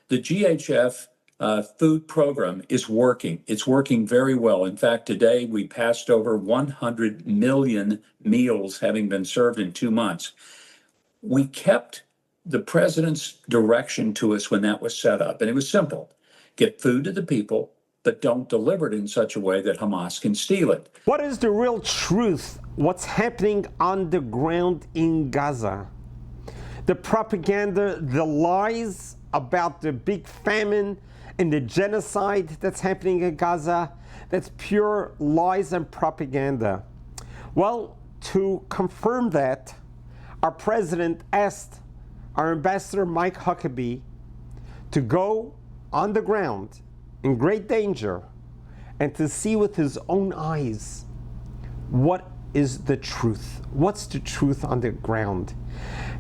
The GHF food program is working. It's working very well. In fact, today we passed over 100 million meals having been served in 2 months. We kept the president's direction to us when that was set up, and it was simple. Get food to the people, but don't deliver it in such a way that Hamas can steal it. What is the real truth? What's happening on the ground in Gaza? The propaganda, the lies about the big famine and the genocide that's happening in Gaza, that's pure lies and propaganda. Well, to confirm that, our president asked our ambassador Mike Huckabee to go on the ground in great danger and to see with his own eyes what is the truth. What's the truth on the ground?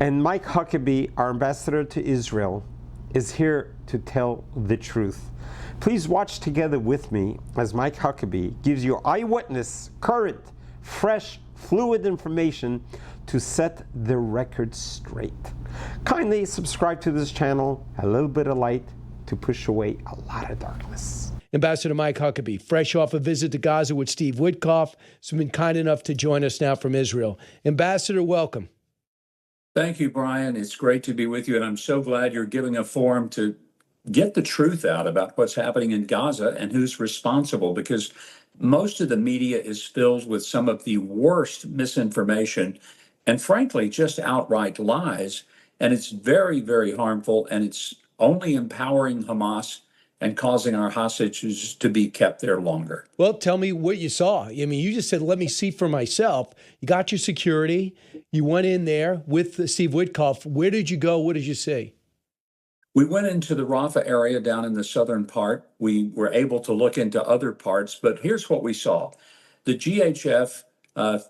And Mike Huckabee, our ambassador to Israel, is here to tell the truth. Please watch together with me as Mike Huckabee gives you eyewitness, current, fresh, fluid information to set the record straight. Kindly subscribe to this channel, a little bit of light to push away a lot of darkness. Ambassador Mike Huckabee, fresh off a visit to Gaza with Steve Witkoff, has been kind enough to join us now from Israel. Ambassador, welcome. Thank you, Brian. It's great to be with you, and I'm so glad you're giving a forum to get the truth out about what's happening in Gaza and who's responsible, because most of the media is filled with some of the worst misinformation and, frankly, just outright lies. And it's very, very harmful, and it's only empowering Hamas and causing our hostages to be kept there longer. Well, tell me what you saw. I mean, you just said, let me see for myself. You got your security. You went in there with Steve Witkoff. Where did you go? What did you see? We went into the Rafah area down in the southern part. We were able to look into other parts, but here's what we saw. The GHF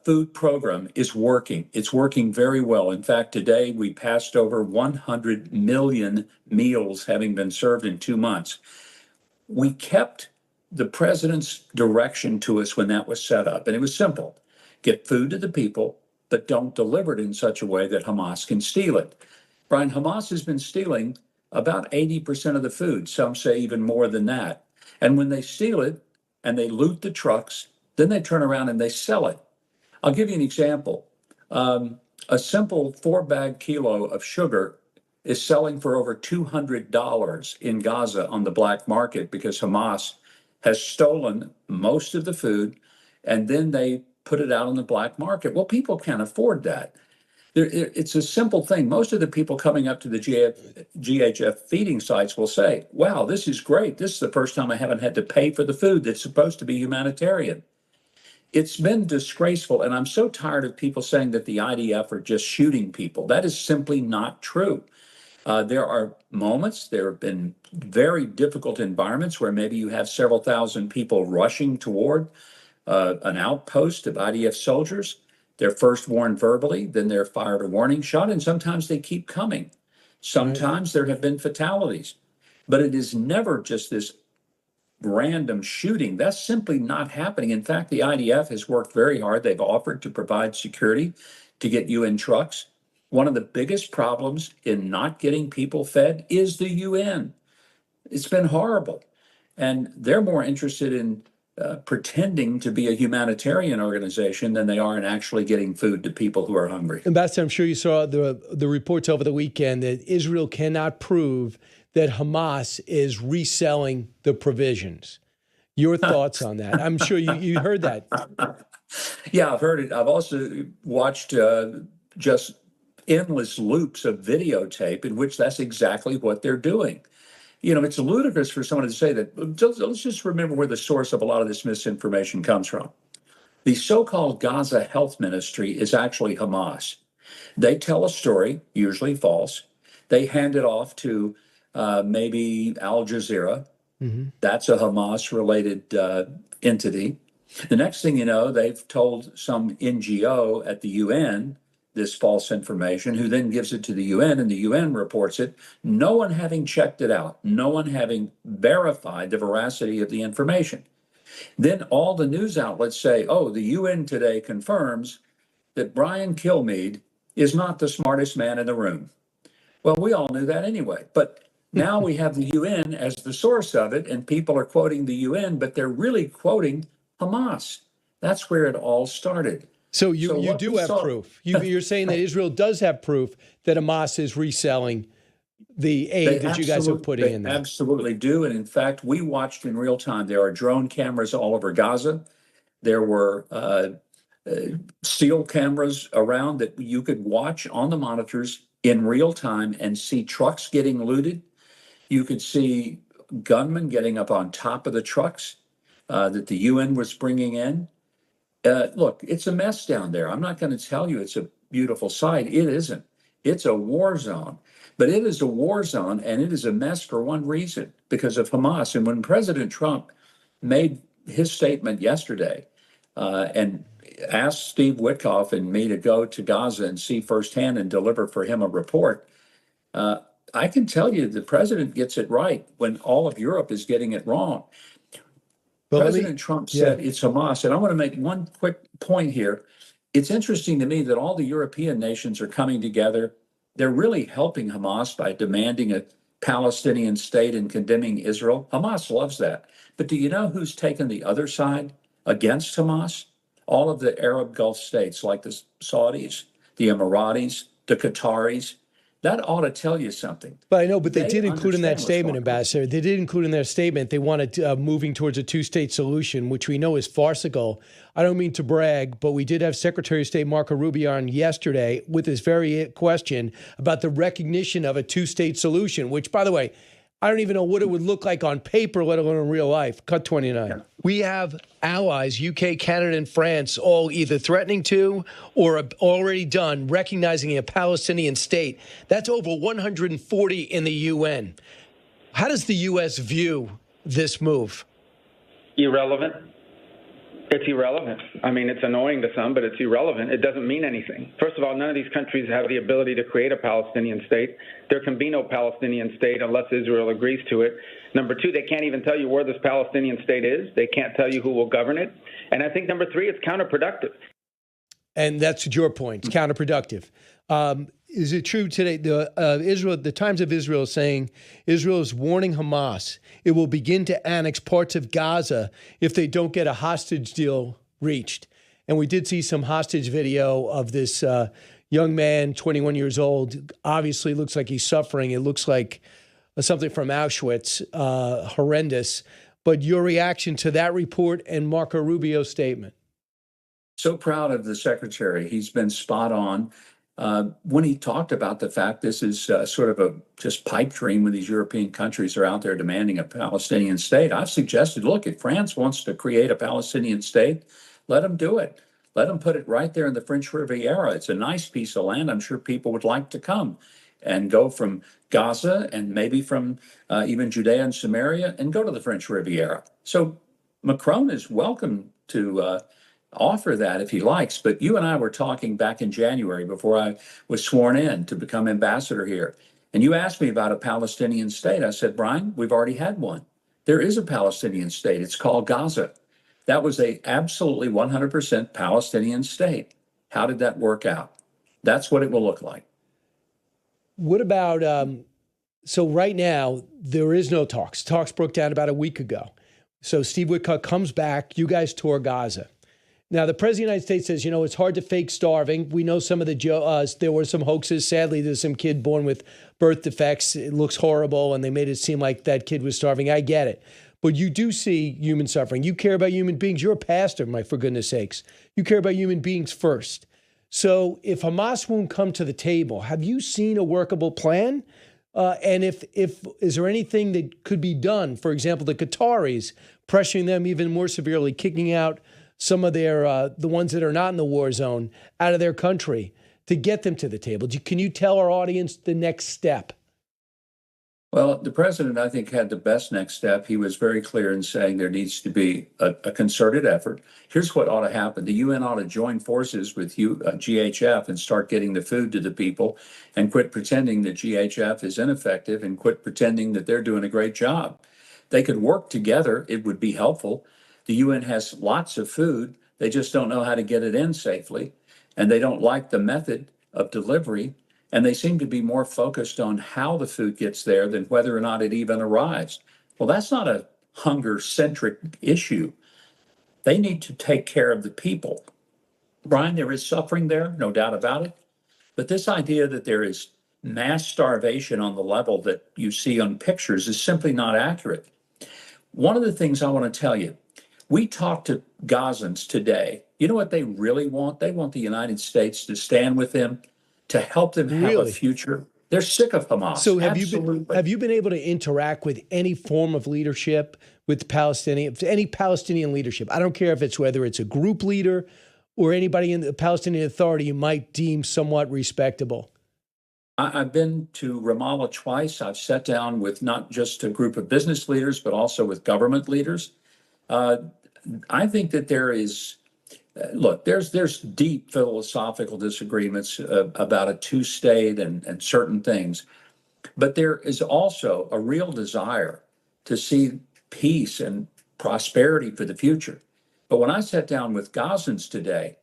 food program is working. It's working very well. In fact, today we passed over 100 million meals having been served in 2 months. We kept the president's direction to us when that was set up, and it was simple. Get food to the people, but don't deliver it in such a way that Hamas can steal it. Brian, Hamas has been stealing about 80% of the food. Some say even more than that. And when they steal it and they loot the trucks, then they turn around and they sell it. I'll give you an example. A simple 4-bag kilo of sugar is selling for over $200 in Gaza on the black market because Hamas has stolen most of the food and then they put it out on the black market. Well, people can't afford that. It's a simple thing. Most of the people coming up to the GHF feeding sites will say, wow, this is great. This is the first time I haven't had to pay for the food that's supposed to be humanitarian. It's been disgraceful, and I'm so tired of people saying that the IDF are just shooting people. That is simply not true. There are moments, there have been very difficult environments where maybe you have several thousand people rushing toward an outpost of IDF soldiers. They're first warned verbally, then they're fired a warning shot, and sometimes they keep coming. Sometimes there have been fatalities, but it is never just this random shooting. That's simply not happening. In fact, the IDF has worked very hard. They've offered to provide security to get UN trucks. One of the biggest problems in not getting people fed is the UN. It's been horrible. And they're more interested in pretending to be a humanitarian organization than they are in actually getting food to people who are hungry. Ambassador, I'm sure you saw the reports over the weekend that Israel cannot prove that Hamas is reselling the provisions. Your thoughts on that? I'm sure you heard that. Yeah, I've heard it. I've also watched just endless loops of videotape in which that's exactly what they're doing. You know, it's ludicrous for someone to say that. Let's just remember where the source of a lot of this misinformation comes from. The so-called Gaza Health Ministry is actually Hamas. They tell a story, usually false. They hand it off to maybe Al Jazeera. Mm-hmm. That's a Hamas-related entity. The next thing you know, they've told some NGO at the UN this false information, who then gives it to the UN, and the UN reports it, no one having checked it out, no one having verified the veracity of the information. Then all the news outlets say, oh, the UN today confirms that Brian Kilmeade is not the smartest man in the room. Well, we all knew that anyway. But Now we have the UN as the source of it, and people are quoting the UN, but they're really quoting Hamas. That's where it all started. So you what do we have saw- proof. You're saying that Israel does have proof that Hamas is reselling the aid that you guys are putting in They there. absolutely do. And in fact, we watched in real time. There are drone cameras all over Gaza. There were steel cameras around that you could watch on the monitors in real time and see trucks getting looted. You could see gunmen getting up on top of the trucks that the UN was bringing in. Look, it's a mess down there. I'm not going to tell you it's a beautiful sight. It isn't. It's a war zone. But it is a war zone, and it is a mess for one reason, because of Hamas. And when President Trump made his statement yesterday and asked Steve Witkoff and me to go to Gaza and see firsthand and deliver for him a report, I can tell you the president gets it right when all of Europe is getting it wrong. But President Trump said it's Hamas. And I want to make one quick point here. It's interesting to me that all the European nations are coming together. They're really helping Hamas by demanding a Palestinian state and condemning Israel. Hamas loves that. But do you know who's taken the other side against Hamas? All of the Arab Gulf states, like the Saudis, the Emiratis, the Qataris. That ought to tell you something. But I know, but they They did include in that understand what's statement, going on. Ambassador, they did include in their statement they wanted moving towards a two-state solution, which we know is farcical. I don't mean to brag, but we did have Secretary of State Marco Rubio on yesterday with this very question about the recognition of a two-state solution, which, by the way, I don't even know what it would look like on paper, let alone in real life. Cut 29. Yeah. We have allies, UK, Canada, and France, all either threatening to or already done recognizing a Palestinian state. That's over 140 in the UN. How does the U.S. view this move? Irrelevant. It's irrelevant. I mean, it's annoying to some, but it's irrelevant. It doesn't mean anything. First of all, none of these countries have the ability to create a Palestinian state. There can be no Palestinian state unless Israel agrees to it. Number two, they can't even tell you where this Palestinian state is. They can't tell you who will govern it. And I think number three, it's counterproductive. And that's your point. It's counterproductive. Is it true today? The Times of Israel is saying Israel is warning Hamas it will begin to annex parts of Gaza if they don't get a hostage deal reached. And we did see some hostage video of this young man, 21 years old. Obviously, looks like he's suffering. It looks like something from Auschwitz, horrendous. But your reaction to that report and Marco Rubio's statement? So proud of the secretary. He's been spot on. When he talked about the fact this is sort of a just pipe dream when these European countries are out there demanding a Palestinian state, I've suggested, look, if France wants to create a Palestinian state, let them do it. Let them put it right there in the French Riviera. It's a nice piece of land. I'm sure people would like to come and go from Gaza and maybe from even Judea and Samaria and go to the French Riviera. So Macron is welcome to offer that if he likes. But you and I were talking back in January before I was sworn in to become ambassador here. And you asked me about a Palestinian state. I said, Brian, we've already had one. There is a Palestinian state. It's called Gaza. That was a absolutely 100% Palestinian state. How did that work out? That's what it will look like. What about, so right now, there is no talks. Talks broke down about a week ago. So Steve Witkoff comes back. You guys tour Gaza. Now, the President of the United States says, it's hard to fake starving. We know some of there were some hoaxes. Sadly, there's some kid born with birth defects. It looks horrible, and they made it seem like that kid was starving. I get it. But you do see human suffering. You care about human beings. You're a pastor, for goodness sakes. You care about human beings first. So if Hamas won't come to the table, have you seen a workable plan? And if is there anything that could be done? For example, the Qataris, pressuring them even more severely, kicking out some of their, the ones that are not in the war zone, out of their country to get them to the table. Can you tell our audience the next step? Well, the president, I think, had the best next step. He was very clear in saying there needs to be a concerted effort. Here's what ought to happen. The UN ought to join forces with GHF and start getting the food to the people and quit pretending that GHF is ineffective and quit pretending that they're doing a great job. They could work together. It would be helpful. The UN has lots of food. They just don't know how to get it in safely. And they don't like the method of delivery. And they seem to be more focused on how the food gets there than whether or not it even arrives. Well, that's not a hunger-centric issue. They need to take care of the people. Brian, there is suffering there, no doubt about it. But this idea that there is mass starvation on the level that you see on pictures is simply not accurate. One of the things I want to tell you, we talked to Gazans today. You know what they really want? They want the United States to stand with them, to help them have a Really? future. They're sick of Hamas. So Absolutely. have you been able to interact with any form of leadership with any Palestinian leadership? I don't care if it's whether it's a group leader or anybody in the Palestinian Authority you might deem somewhat respectable. I've been to Ramallah twice. I've sat down with not just a group of business leaders, but also with government leaders. I think that there is, look, there's deep philosophical disagreements about a two-state and certain things, but there is also a real desire to see peace and prosperity for the future. But when I sat down with Gazans today,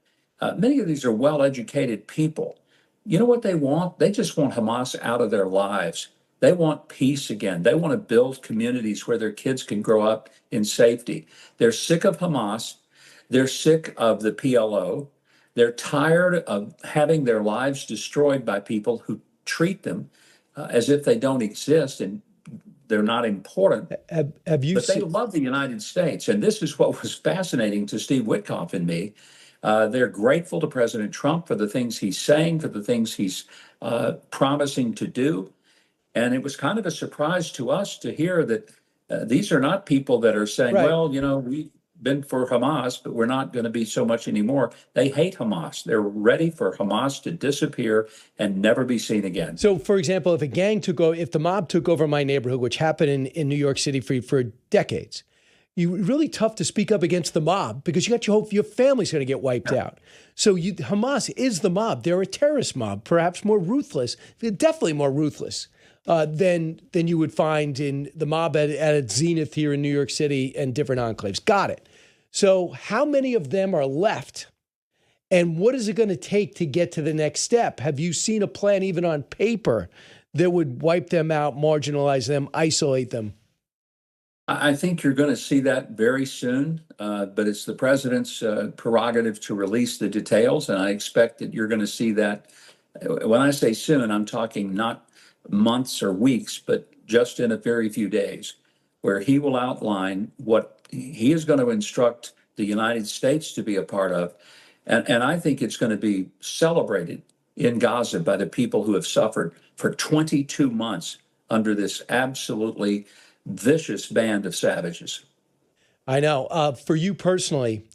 many of these are well-educated people. You know what they want? They just want Hamas out of their lives. They want peace again. They want to build communities where their kids can grow up in safety. They're sick of Hamas. They're sick of the PLO. They're tired of having their lives destroyed by people who treat them as if they don't exist and they're not important. Have you But they seen? love the United States. And this is what was fascinating to Steve Witkoff and me. They're grateful to President Trump for the things he's saying, for the things he's promising to do. And it was kind of a surprise to us to hear that these are not people that are saying, Right. well, you know, we've been for Hamas, but we're not going to be so much anymore. They hate Hamas. They're ready for Hamas to disappear and never be seen again. So, for example, if the mob took over my neighborhood, which happened in New York City for decades, really tough to speak up against the mob because you got your family's going to get wiped out. So Hamas is the mob. They're a terrorist mob, perhaps more ruthless, definitely more ruthless than you would find in the mob at its zenith here in New York City and different enclaves. Got it. So how many of them are left? And what is it going to take to get to the next step? Have you seen a plan, even on paper, that would wipe them out, marginalize them, isolate them? I think you're going to see that very soon, but it's the president's prerogative to release the details, and I expect that you're going to see that. When I say soon, I'm talking not months or weeks, but just in a very few days, where he will outline what he is going to instruct the United States to be a part of. And I think it's going to be celebrated in Gaza by the people who have suffered for 22 months under this absolutely vicious band of savages. I know. For you personally,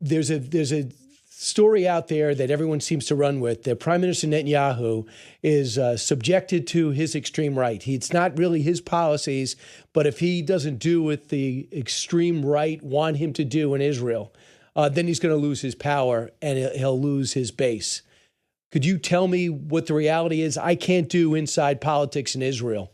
there's a story out there that everyone seems to run with, that Prime Minister Netanyahu is subjected to his extreme right. It's not really his policies, but if he doesn't do what the extreme right want him to do in Israel, then he's going to lose his power and he'll lose his base. Could you tell me what the reality is? I can't do inside politics in Israel.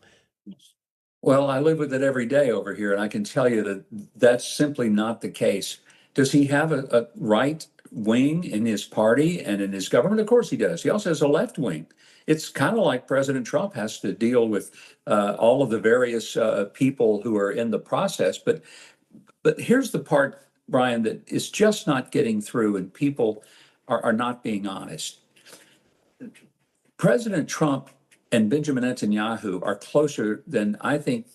Well, I live with it every day over here, and I can tell you that that's simply not the case. Does he have a right wing in his party and in his government? Of course he does. He also has a left wing. It's kind of like President Trump has to deal with all of the various people who are in the process. But here's the part, Brian, that is just not getting through, and people are not being honest. President Trump and Benjamin Netanyahu are closer than I think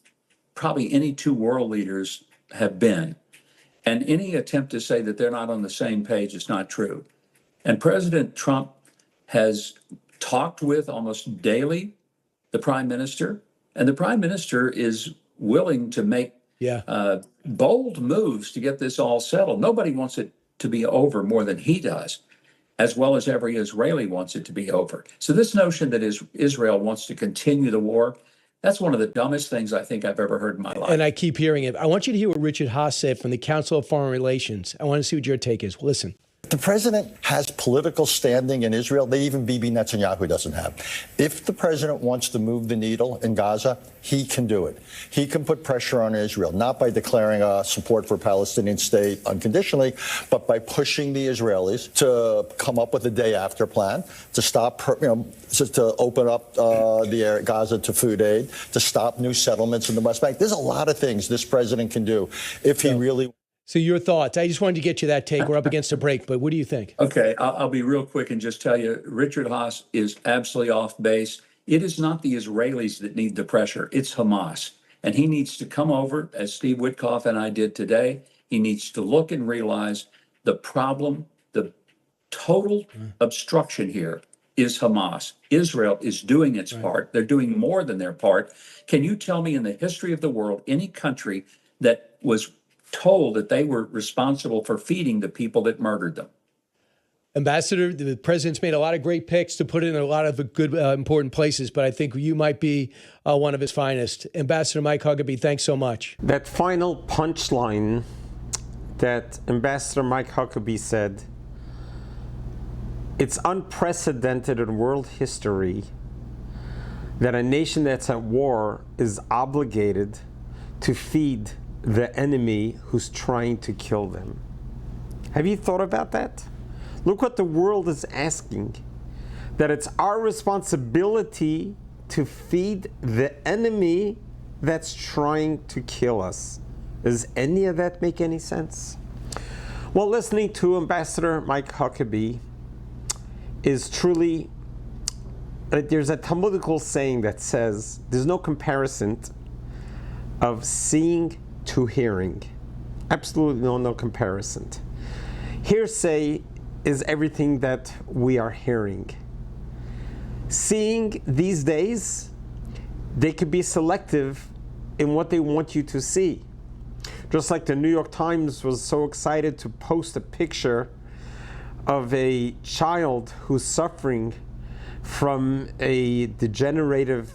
probably any two world leaders have been. And any attempt to say that they're not on the same page is not true. And President Trump has talked with almost daily the prime minister, and the prime minister is willing to make bold moves to get this all settled. Nobody wants it to be over more than he does, as well as every Israeli wants it to be over. So this notion that Israel wants to continue the war, that's one of the dumbest things I think I've ever heard in my life. And I keep hearing it. I want you to hear what Richard Haass said from the Council of Foreign Relations. I want to see what your take is. Listen. The president has political standing in Israel that even Bibi Netanyahu doesn't have. If the president wants to move the needle in Gaza, he can do it. He can put pressure on Israel, not by declaring support for a Palestinian state unconditionally, but by pushing the Israelis to come up with a day after plan, to stop, to open up the area, Gaza to food aid, to stop new settlements in the West Bank. There's a lot of things this president can do if he really. So your thoughts? I just wanted to get you that take. We're up against a break, but what do you think? Okay, I'll be real quick and just tell you, Richard Haas is absolutely off base. It is not the Israelis that need the pressure, it's Hamas. And he needs to come over, as Steve Witkoff and I did today. He needs to look and realize the problem, the total obstruction here is Hamas. Israel is doing its part. They're doing more than their part. Can you tell me in the history of the world, any country that was told that they were responsible for feeding the people that murdered them? Ambassador, the president's made a lot of great picks to put in a lot of good, important places, but I think you might be one of his finest. Ambassador Mike Huckabee, thanks so much. That final punchline that Ambassador Mike Huckabee said, it's unprecedented in world history that a nation that's at war is obligated to feed the enemy who's trying to kill them. Have you thought about that? Look what the world is asking, that it's our responsibility to feed the enemy that's trying to kill us. Does any of that make any sense? Well, listening to Ambassador Mike Huckabee is truly, there's a Talmudical saying that says, there's no comparison of seeing to hearing. Absolutely no comparison. Hearsay is everything that we are hearing. Seeing these days, they could be selective in what they want you to see. Just like the New York Times was so excited to post a picture of a child who's suffering from a degenerative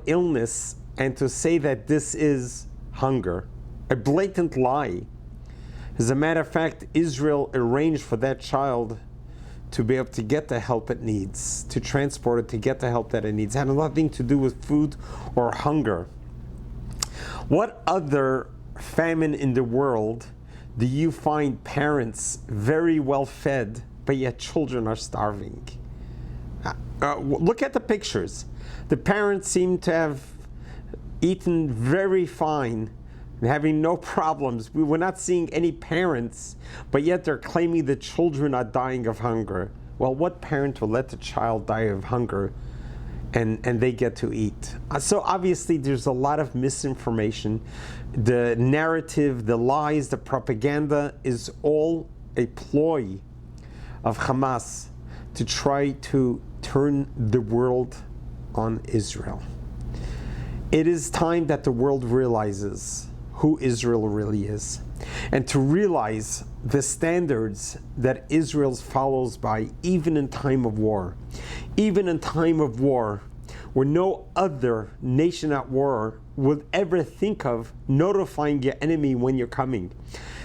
illness and to say that this is hunger, a blatant lie. As a matter of fact, Israel arranged for that child to be able to get the help it needs, to transport it to get the help that it needs. It had nothing to do with food or hunger. What other famine in the world do you find parents very well fed, but yet children are starving? Look at the pictures. The parents seem to have eaten very fine, having no problems. We were not seeing any parents, but yet they're claiming the children are dying of hunger. Well, what parent will let the child die of hunger and they get to eat? So obviously there's a lot of misinformation. The narrative, the lies, the propaganda is all a ploy of Hamas to try to turn the world on Israel. It is time that the world realizes who Israel really is, and to realize the standards that Israel follows by, even in time of war. Even in time of war, where no other nation at war would ever think of notifying your enemy when you're coming.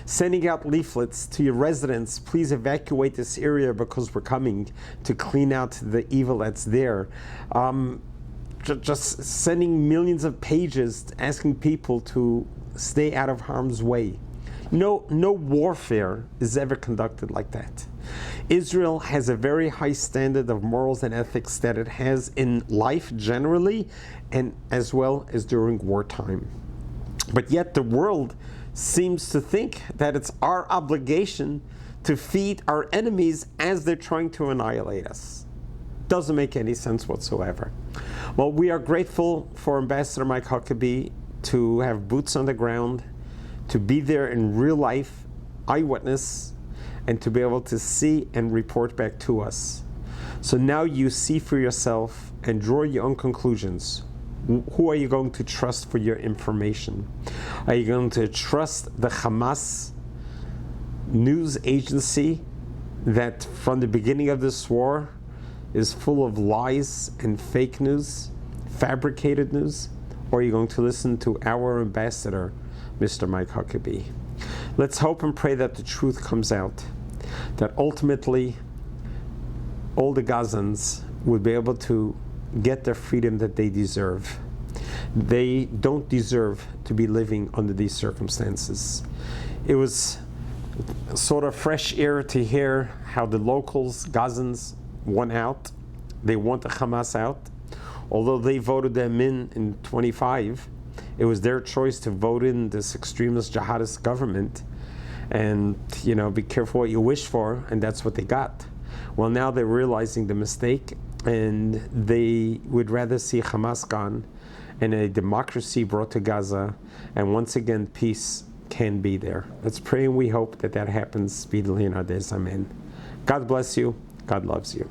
Sending out leaflets to your residents, please evacuate this area because we're coming to clean out the evil that's there. Just sending millions of pages asking people to stay out of harm's way. No warfare is ever conducted like that. Israel has a very high standard of morals and ethics that it has in life generally, and as well as during wartime. But yet the world seems to think that it's our obligation to feed our enemies as they're trying to annihilate us. Doesn't make any sense whatsoever. Well, we are grateful for Ambassador Mike Huckabee to have boots on the ground, to be there in real life, eyewitness, and to be able to see and report back to us. So now you see for yourself and draw your own conclusions. Who are you going to trust for your information? Are you going to trust the Hamas news agency that from the beginning of this war is full of lies and fake news, fabricated news? Or are you going to listen to our ambassador, Mr. Mike Huckabee? Let's hope and pray that the truth comes out. that ultimately all the Gazans would be able to get the freedom that they deserve. They don't deserve to be living under these circumstances. It was sort of fresh air to hear how the locals, Gazans, won out. They want the Hamas out. Although they voted them in 25, it was their choice to vote in this extremist jihadist government. And, be careful what you wish for, and that's what they got. Well, now they're realizing the mistake, and they would rather see Hamas gone and a democracy brought to Gaza, and once again, peace can be there. Let's pray and we hope that happens speedily in our days. Amen. God bless you. God loves you.